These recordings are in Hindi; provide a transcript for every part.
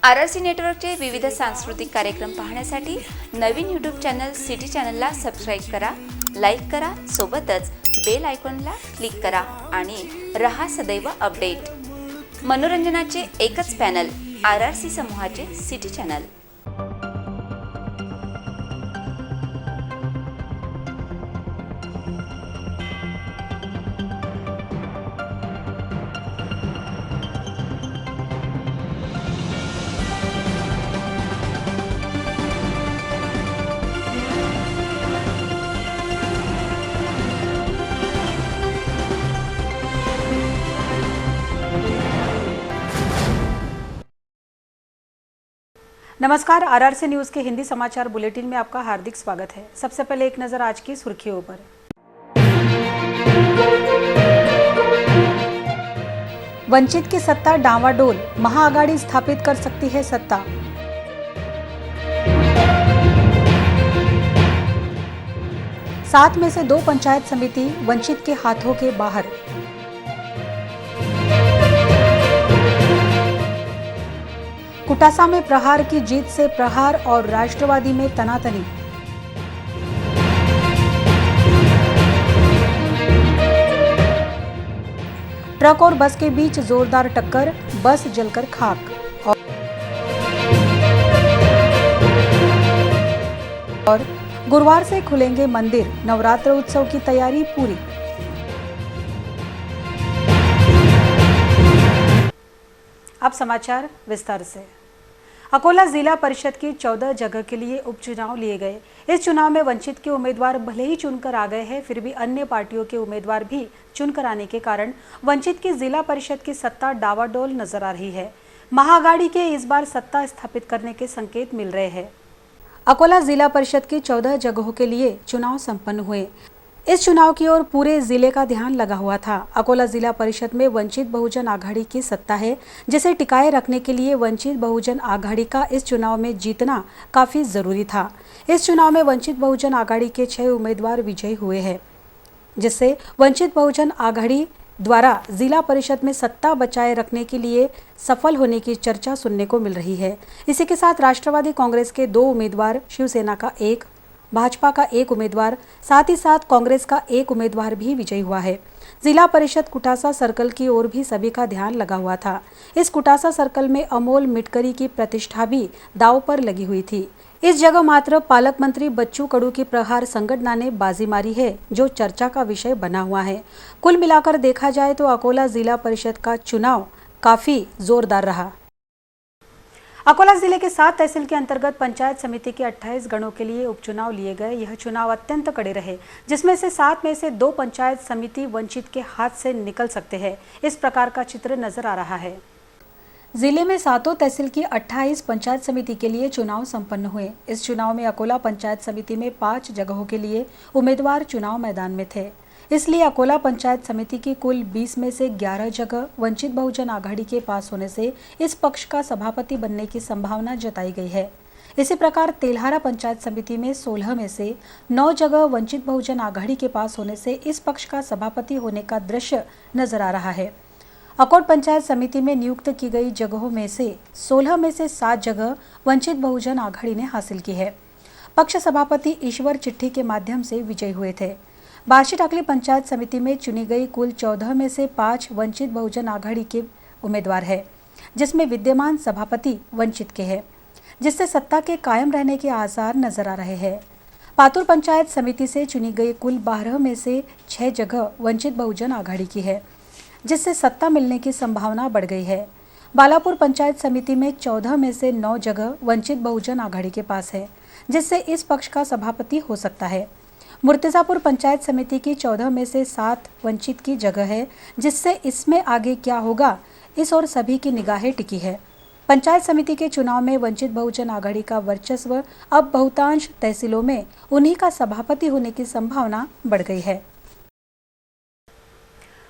आरआरसी नेटवर्कचे विविध सांस्कृतिक कार्यक्रम पाहण्यासाठी नवीन यूट्यूब चॅनल सिटी चॅनलला सबस्क्राईब करा, लाईक करा, सोबतच बेल आयकॉनला क्लिक करा आणि रहा सदैव अपडेट। मनोरंजनाचे एकच पॅनल आरआरसी समूहाचे सिटी चॅनल। नमस्कार, आरआरसी न्यूज के हिंदी समाचार बुलेटिन में आपका हार्दिक स्वागत है। सबसे पहले एक नजर आज की सुर्खियों पर। वंचित की सत्ता डांवाडोल, महाआघाड़ी स्थापित कर सकती है सत्ता। सात में से 2 पंचायत समिति वंचित के हाथों के बाहर। कुटासा में प्रहार की जीत से प्रहार और राष्ट्रवादी में तनातनी। ट्रक और बस के बीच जोरदार टक्कर, बस जलकर खाक। और गुरुवार से खुलेंगे मंदिर, नवरात्र उत्सव की तैयारी पूरी। अब समाचार विस्तार से। अकोला जिला परिषद की 14 जगह के लिए उपचुनाव लिए गए। इस चुनाव में वंचित के उम्मीदवार भले ही चुनकर आ गए हैं, फिर भी अन्य पार्टियों के उम्मीदवार भी चुनकर आने के कारण वंचित की जिला परिषद की सत्ता डावाडोल नजर आ रही है। महाआघाड़ी के इस बार सत्ता स्थापित करने के संकेत मिल रहे हैं। अकोला जिला परिषद की 14 जगहों के लिए चुनाव संपन्न हुए। इस चुनाव की ओर पूरे जिले का ध्यान लगा हुआ था। अकोला जिला परिषद में वंचित बहुजन आघाड़ी की सत्ता है, जिसे टिकाए रखने के लिए वंचित बहुजन आघाड़ी का इस चुनाव में जीतना काफी जरूरी था। इस चुनाव में वंचित बहुजन आघाड़ी के 6 उम्मीदवार विजयी हुए हैं, जिससे वंचित बहुजन आघाड़ी द्वारा जिला परिषद में सत्ता बचाए रखने के लिए सफल होने की चर्चा सुनने को मिल रही है। इसी के साथ राष्ट्रवादी कांग्रेस के 2 उम्मीदवार, शिवसेना का 1, भाजपा का 1 उम्मीदवार, साथ ही साथ कांग्रेस का 1 उम्मीदवार भी विजयी हुआ है। जिला परिषद कुटासा सर्कल की ओर भी सभी का ध्यान लगा हुआ था। इस कुटासा सर्कल में अमोल मिटकरी की प्रतिष्ठा भी दांव पर लगी हुई थी। इस जगह मात्र पालक मंत्री बच्चू कडू की प्रहार संगठन ने बाजी मारी है, जो चर्चा का विषय बना हुआ है। कुल मिलाकर देखा जाए तो अकोला जिला परिषद का चुनाव काफी जोरदार रहा। अकोला जिले के 7 तहसील के अंतर्गत पंचायत समिति के 28 गणों के लिए उपचुनाव लिए गए। यह चुनाव अत्यंत कड़े रहे, जिसमें से 7 में से 2 पंचायत समिति वंचित के हाथ से निकल सकते हैं। इस प्रकार का चित्र नजर आ रहा है। जिले में 7 तहसील की 28 पंचायत समिति के लिए चुनाव संपन्न हुए। इस चुनाव में अकोला पंचायत समिति में 5 जगहों के लिए उम्मीदवार चुनाव मैदान में थे। इसलिए अकोला पंचायत समिति की कुल 20 में से 11 जगह वंचित बहुजन आघाड़ी के पास होने से इस पक्ष का सभापति बनने की संभावना जताई गई है। इसी प्रकार तेल्हारा पंचायत समिति में 16 में से 9 जगह वंचित बहुजन आघाड़ी के पास होने से इस पक्ष का सभापति होने का दृश्य नजर आ रहा है। अकोट पंचायत समिति में नियुक्त की गई जगहों में से 16 में से 7 जगह वंचित बहुजन आघाड़ी ने हासिल की है। पक्ष सभापति ईश्वर चिट्ठी के माध्यम से विजयी हुए थे। बार्शी टाकली पंचायत समिति में चुनी गई कुल 14 में से 5 वंचित बहुजन आघाड़ी के उम्मीदवार है, जिसमें विद्यमान सभापति वंचित के हैं, जिससे सत्ता के कायम रहने के आसार नजर आ रहे हैं। पातुर पंचायत समिति से चुनी गई कुल 12 में से 6 जगह वंचित बहुजन आघाड़ी की है, जिससे सत्ता मिलने की संभावना बढ़ गई है। बालापुर पंचायत समिति में 14 में से 9 जगह वंचित बहुजन आघाड़ी के पास है, जिससे इस पक्ष का सभापति हो सकता है। मुर्तिजापुर पंचायत समिति की 14 में से 7 वंचित की जगह है, जिससे इसमें आगे क्या होगा इस ओर सभी की निगाहें टिकी है। पंचायत समिति के चुनाव में वंचित बहुजन आघाड़ी का वर्चस्व अब बहुतांश तहसीलों में उन्हीं का सभापति होने की संभावना बढ़ गई है।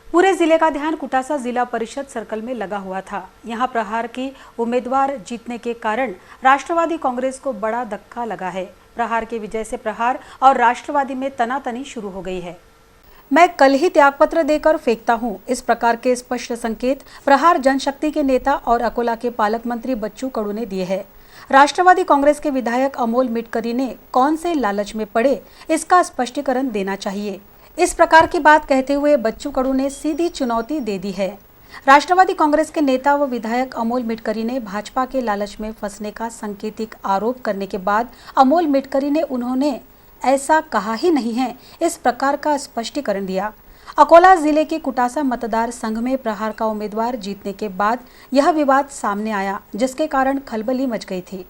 पूरे जिले का ध्यान कुटासा जिला परिषद सर्कल में लगा हुआ था। यहां प्रहार की उम्मीदवार जीतने के कारण राष्ट्रवादी कांग्रेस को बड़ा धक्का लगा है। प्रहार की विजय से प्रहार और राष्ट्रवादी में तनातनी शुरू हो गई है। मैं कल ही त्यागपत्र देकर फेंकता हूं। इस प्रकार के स्पष्ट संकेत प्रहार जनशक्ति के नेता और अकोला के पालक मंत्री बच्चू कडू ने दिए हैं। राष्ट्रवादी कांग्रेस के विधायक अमोल मिटकरी ने कौन से लालच में पड़े, इसका स्पष्टीकरण देना चाहिए। इस प्रकार की बात कहते हुए बच्चू कडू ने सीधी चुनौती दे दी है। राष्ट्रवादी कांग्रेस के नेता व विधायक अमोल मिटकरी ने भाजपा के लालच में फंसने का सांकेतिक आरोप करने के बाद अमोल मिटकरी ने उन्होंने ऐसा कहा ही नहीं है, इस प्रकार का स्पष्टीकरण दिया। अकोला जिले के कुटासा मतदार संघ में प्रहार का उम्मीदवार जीतने के बाद यह विवाद सामने आया, जिसके कारण खलबली मच गई थी।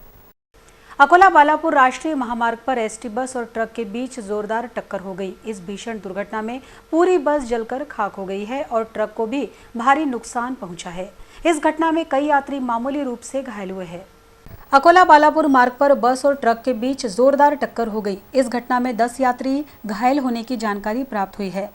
अकोला बालापुर राष्ट्रीय महामार्ग पर एसटी बस और ट्रक के बीच जोरदार टक्कर हो गई। इस भीषण दुर्घटना में पूरी बस जलकर खाक हो गई है और ट्रक को भी भारी नुकसान पहुंचा है। इस घटना में कई यात्री मामूली रूप से घायल हुए हैं। अकोला बालापुर मार्ग पर बस और ट्रक के बीच जोरदार टक्कर हो गई। इस घटना में 10 यात्री घायल होने की जानकारी प्राप्त हुई है।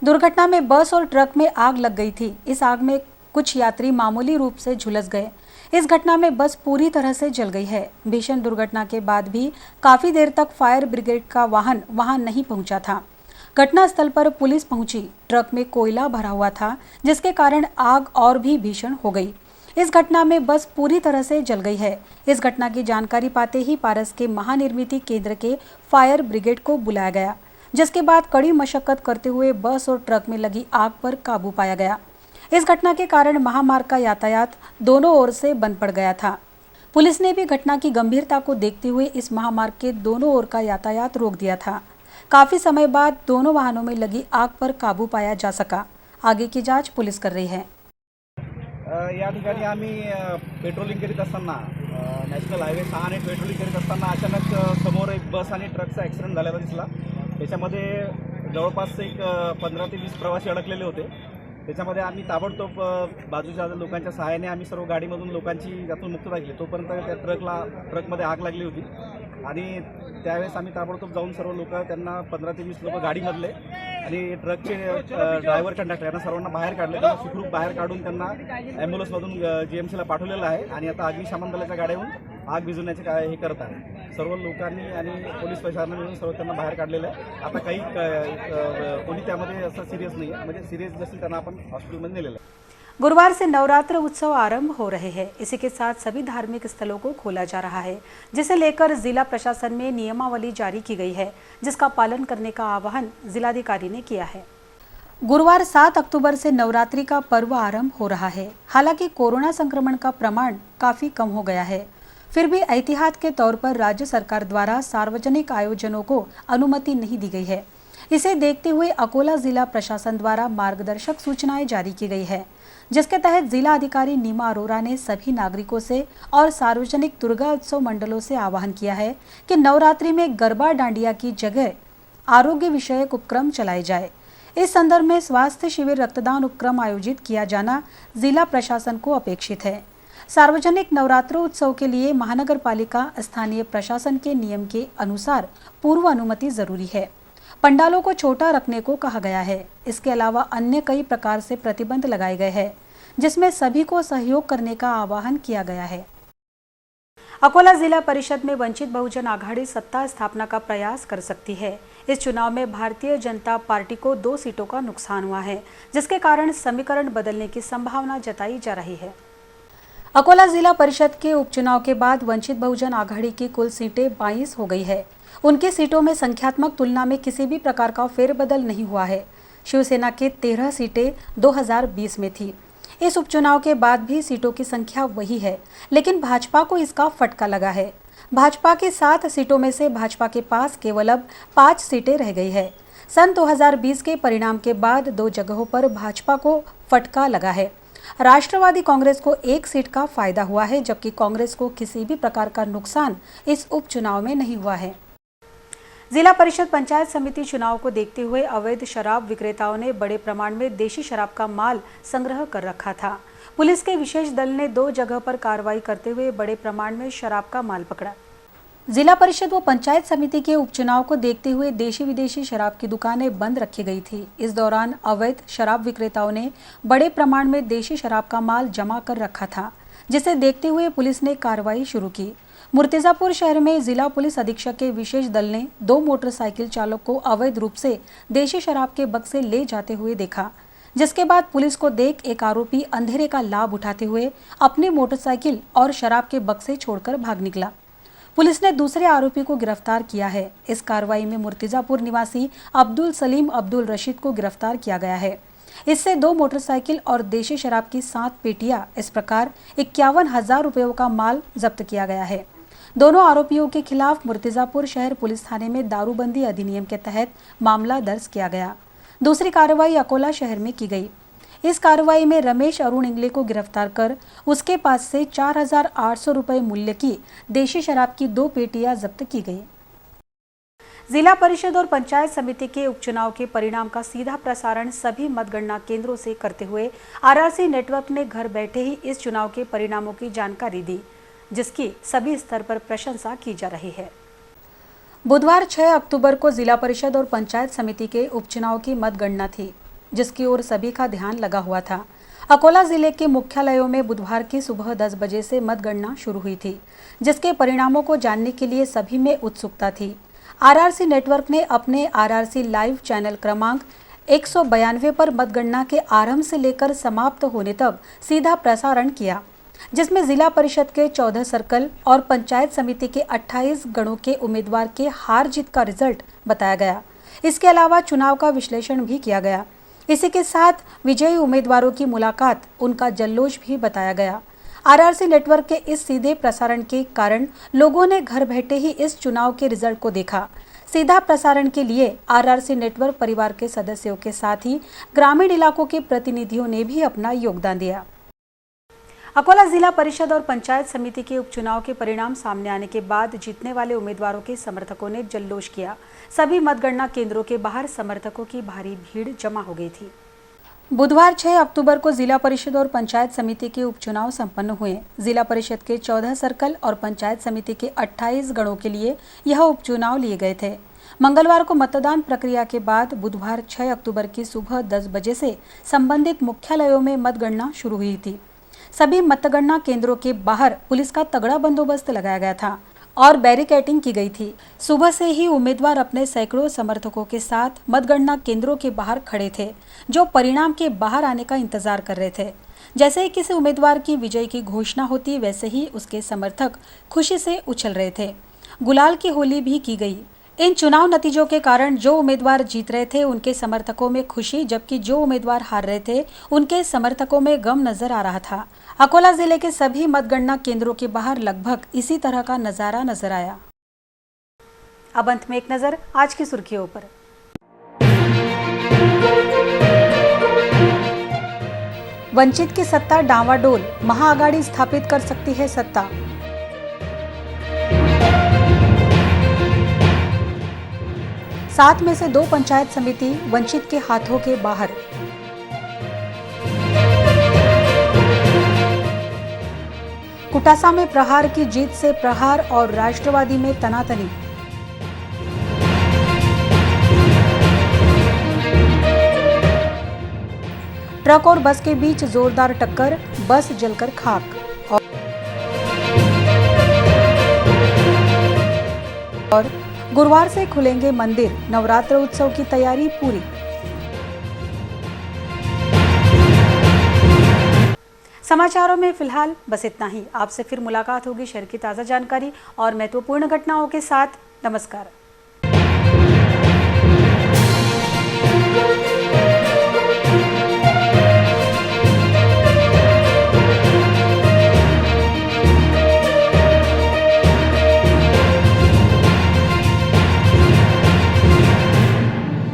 दुर्घटना में बस और ट्रक में आग लग गई थी। इस आग में कुछ यात्री मामूली रूप से झुलस गए। इस घटना में बस पूरी तरह से जल गई है। भीषण दुर्घटना के बाद भी काफी देर तक फायर ब्रिगेड का वाहन वहां नहीं पहुंचा था। घटनास्थल पर पुलिस पहुंची। ट्रक में कोयला भरा हुआ था, जिसके कारण आग और भी भीषण हो गई। इस घटना में बस पूरी तरह से जल गई है। इस घटना की जानकारी पाते ही पारस के महानिर्मिती केंद्र के फायर ब्रिगेड को बुलाया गया, जिसके बाद कड़ी मशक्कत करते हुए बस और ट्रक में लगी आग पर काबू पाया गया। इस घटना के कारण महामार्ग का यातायात दोनों ओर से बंद पड़ गया था। पुलिस ने भी घटना की गंभीरता को देखते हुए इस महामार्ग के दोनों ओर का यातायात रोक दिया था। काफी समय बाद दोनों वाहनों में लगी आग पर काबू पाया जा सका। आगे की जांच पुलिस कर रही है। या ठिकाणी आम्ही पेट्रोलिंग करीत असताना नॅशनल हायवे 6 ने पेट्रोलिंग करीत असताना अचानक समोर एक बस आणि ट्रकचा ॲक्सिडेंट झालेला दिसला। त्याच्यामध्ये जवळपास एक 15 ते 20 प्रवासी अडकलेले होते। त्याच्यामध्ये आम्ही ताबडतोब बाजूच्या लोकांच्या सहाय्याने आम्ही सर्व गाडीमधून लोकांची त्यातून मुक्तता केली। तोपर्यंत त्या ट्रकमध्ये आग लागली होती आणि त्यावेळेस आम्ही ताबडतोब जाऊन सर्व लोक त्यांना 15 ते 20 लोक गाडीमधले आणि ट्रकचे ड्रायव्हर कंडक्टर यांना सर्वांना बाहेर काढले। त्यांना सुखरूप बाहेर काढून त्यांना ॲम्ब्युलन्समधून जीएमसीला पाठवलेलं आहे आणि आता अग्निशमन दलाच्या गाड्या येऊन आग विझवण्याचे काय हे करत आहे। सर्व लोकांनी आणि पोलीस प्रशासनाने मिळून सर्व त्यांना बाहेर काढलेलं आहे। आता काही कोणी त्यामध्ये असं सिरियस नाही आहे, म्हणजे सिरियस जसं त्यांना आपण हॉस्पिटलमध्ये नेलेलं आहे। गुरुवार से नवरात्र उत्सव आरंभ हो रहे हैं। इसी के साथ सभी धार्मिक स्थलों को खोला जा रहा है, जिसे लेकर जिला प्रशासन में नियमावली जारी की गई है, जिसका पालन करने का आह्वान जिलाधिकारी ने किया है। गुरुवार 7 अक्टूबर से नवरात्रि का पर्व आरंभ हो रहा है। हालांकि कोरोना संक्रमण का प्रमाण काफी कम हो गया है, फिर भी एहतियात के तौर पर राज्य सरकार द्वारा सार्वजनिक आयोजनों को अनुमति नहीं दी गई है। इसे देखते हुए अकोला जिला प्रशासन द्वारा मार्गदर्शक सूचनाएं जारी की गई है, जिसके तहत जिला अधिकारी नीमा अरोरा ने सभी नागरिकों से और सार्वजनिक दुर्गा उत्सव मंडलों से आह्वान किया है कि नवरात्रि में गरबा डांडिया की जगह आरोग्य विषयक उपक्रम चलाए जाए। इस संदर्भ में स्वास्थ्य शिविर, रक्तदान उपक्रम आयोजित किया जाना जिला प्रशासन को अपेक्षित है। सार्वजनिक नवरात्रों उत्सव के लिए महानगर पालिका स्थानीय प्रशासन के नियम के अनुसार पूर्व अनुमति जरूरी है। पंडालों को छोटा रखने को कहा गया है। इसके अलावा अन्य कई प्रकार से प्रतिबंध लगाए गए हैं, जिसमें सभी को सहयोग करने का आह्वान किया गया है। अकोला जिला परिषद में वंचित बहुजन आघाड़ी सत्ता स्थापना का प्रयास कर सकती है। इस चुनाव में भारतीय जनता पार्टी को 2 सीटों का नुकसान हुआ है, जिसके कारण समीकरण बदलने की संभावना जताई जा रही है। अकोला जिला परिषद के उपचुनाव के बाद वंचित बहुजन आघाड़ी की कुल सीटें 22 हो गई है। उनकी सीटों में संख्यात्मक तुलना में किसी भी प्रकार का फेरबदल नहीं हुआ है। शिवसेना के 13 सीटें 2020 में थी। इस उपचुनाव के बाद भी सीटों की संख्या वही है, लेकिन भाजपा को इसका फटका लगा है। भाजपा की 7 सीटों में से भाजपा के पास केवल अब 5 सीटें रह गई है। सन 2020 के परिणाम के बाद 2 जगहों पर भाजपा को फटका लगा है। राष्ट्रवादी कांग्रेस को 1 सीट का फायदा हुआ है, जबकि कांग्रेस को किसी भी प्रकार का नुकसान इस उपचुनाव में नहीं हुआ है। जिला परिषद पंचायत समिति चुनाव को देखते हुए अवैध शराब विक्रेताओं ने बड़े प्रमाण में देशी शराब का माल संग्रह कर रखा था। पुलिस के विशेष दल ने 2 जगह पर कार्रवाई करते हुए बड़े प्रमाण में शराब का माल पकड़ा। जिला परिषद व पंचायत समिति के उपचुनाव को देखते हुए देशी विदेशी शराब की दुकानें बंद रखी गई थी। इस दौरान अवैध शराब विक्रेताओं ने बड़े प्रमाण में देशी शराब का माल जमा कर रखा था, जिसे देखते हुए पुलिस ने कार्रवाई शुरू की। मुर्तिजापुर शहर में जिला पुलिस अधीक्षक के विशेष दल ने 2 मोटरसाइकिल चालक को अवैध रूप से देशी शराब के बक्से ले जाते हुए देखा, जिसके बाद पुलिस को देख एक आरोपी अंधेरे का लाभ उठाते हुए अपनी मोटरसाइकिल और शराब के बक्से छोड़कर भाग निकला। पुलिस ने दूसरे आरोपी को गिरफ्तार किया है। इस कार्रवाई में मुर्तिजापुर निवासी अब्दुल सलीम अब्दुल रशीद को गिरफ्तार किया गया है। इससे 2 मोटरसाइकिल और देशी शराब की 7 पेटियां, इस प्रकार 51,000 रुपयों का माल जब्त किया गया है। दोनों आरोपियों के खिलाफ मुर्तिजापुर शहर पुलिस थाने में दारूबंदी अधिनियम के तहत मामला दर्ज किया गया। दूसरी कार्रवाई अकोला शहर में की गई। इस कार्रवाई में रमेश अरुण इंगले को गिरफ्तार कर उसके पास से 4,800 रुपये मूल्य की देशी शराब की 2 पेटियां जब्त की गई। जिला परिषद और पंचायत समिति के उपचुनाव के परिणाम का सीधा प्रसारण सभी मतगणना केंद्रों से करते हुए आरआरसी नेटवर्क ने घर बैठे ही इस चुनाव के परिणामों की जानकारी दी, जिसकी सभी स्तर पर प्रशंसा की जा रही है। बुधवार 6 अक्टूबर को जिला परिषद और पंचायत समिति के उपचुनाव की मतगणना थी, जिसकी ओर सभी का ध्यान लगा हुआ था। अकोला जिले के मुख्यालयों में बुधवार की सुबह 10 बजे से मतगणना शुरू हुई थी, जिसके परिणामों को जानने के लिए सभी में उत्सुकता थी। आरआरसी नेटवर्क ने अपने आरआरसी लाइव चैनल क्रमांक 192 पर मतगणना के आरंभ से लेकर समाप्त होने तक सीधा प्रसारण किया, जिसमें जिला परिषद के 14 सर्कल और पंचायत समिति के 28 गणों के उम्मीदवार के हार जीत का रिजल्ट बताया गया। इसके अलावा चुनाव का विश्लेषण भी किया गया। इसी के साथ विजयी उम्मीदवारों की मुलाकात, उनका जल्लोष भी बताया गया। आरआरसी नेटवर्क के इस सीधे प्रसारण के कारण लोगों ने घर बैठे ही इस चुनाव के रिजल्ट को देखा। सीधा प्रसारण के लिए आरआरसी नेटवर्क परिवार के सदस्यों के साथ ही ग्रामीण इलाकों के प्रतिनिधियों ने भी अपना योगदान दिया। अकोला जिला परिषद और पंचायत समिति के उपचुनाव के परिणाम सामने आने के बाद जीतने वाले उम्मीदवारों के समर्थकों ने जल्लोष किया। सभी मतगणना केंद्रों के बाहर समर्थकों की भारी भीड़ जमा हो गई थी। बुधवार 6 अक्टूबर को जिला परिषद और पंचायत समिति के उपचुनाव संपन्न हुए। जिला परिषद के 14 सर्कल और पंचायत समिति के 28 गणों के लिए यह उपचुनाव लिए गए थे। मंगलवार को मतदान प्रक्रिया के बाद बुधवार 6 अक्टूबर की सुबह 10 बजे से संबंधित मुख्यालयों में मतगणना शुरू हुई थी। सभी मतगणना केंद्रों के बाहर पुलिस का तगड़ा बंदोबस्त लगाया गया था और बैरिकेडिंग की गई थी। सुबह से ही उम्मीदवार अपने सैकड़ों समर्थकों के साथ मतगणना केंद्रों के बाहर खड़े थे, जो परिणाम के बाहर आने का इंतजार कर रहे थे। जैसे ही किसी उम्मीदवार की विजय की घोषणा होती, वैसे ही उसके समर्थक खुशी से उछल रहे थे। गुलाल की होली भी की गई। इन चुनाव नतीजों के कारण जो उम्मीदवार जीत रहे थे उनके समर्थकों में खुशी, जबकि जो उम्मीदवार हार रहे थे उनके समर्थकों में गम नजर आ रहा था। अकोला जिले के सभी मतगणना केंद्रों के बाहर लगभग इसी तरह का नजारा नजर आया। अब अंत में एक नजर आज की सुर्खियों पर। वंचित की सत्ता डांवाडोल, महाआघाड़ी स्थापित कर सकती है सत्ता। सात में से 2 पंचायत समिति वंचित के हाथों के बाहर। कुटासा में प्रहार की जीत से प्रहार और राष्ट्रवादी में तनातनी। ट्रक और बस के बीच जोरदार टक्कर, बस जलकर खाक। और गुरुवार से खुलेंगे मंदिर, नवरात्र उत्सव की तैयारी पूरी। समाचारों में फिलहाल बस इतना ही। आपसे फिर मुलाकात होगी शहर की ताज़ा जानकारी और महत्वपूर्ण घटनाओं के साथ। नमस्कार।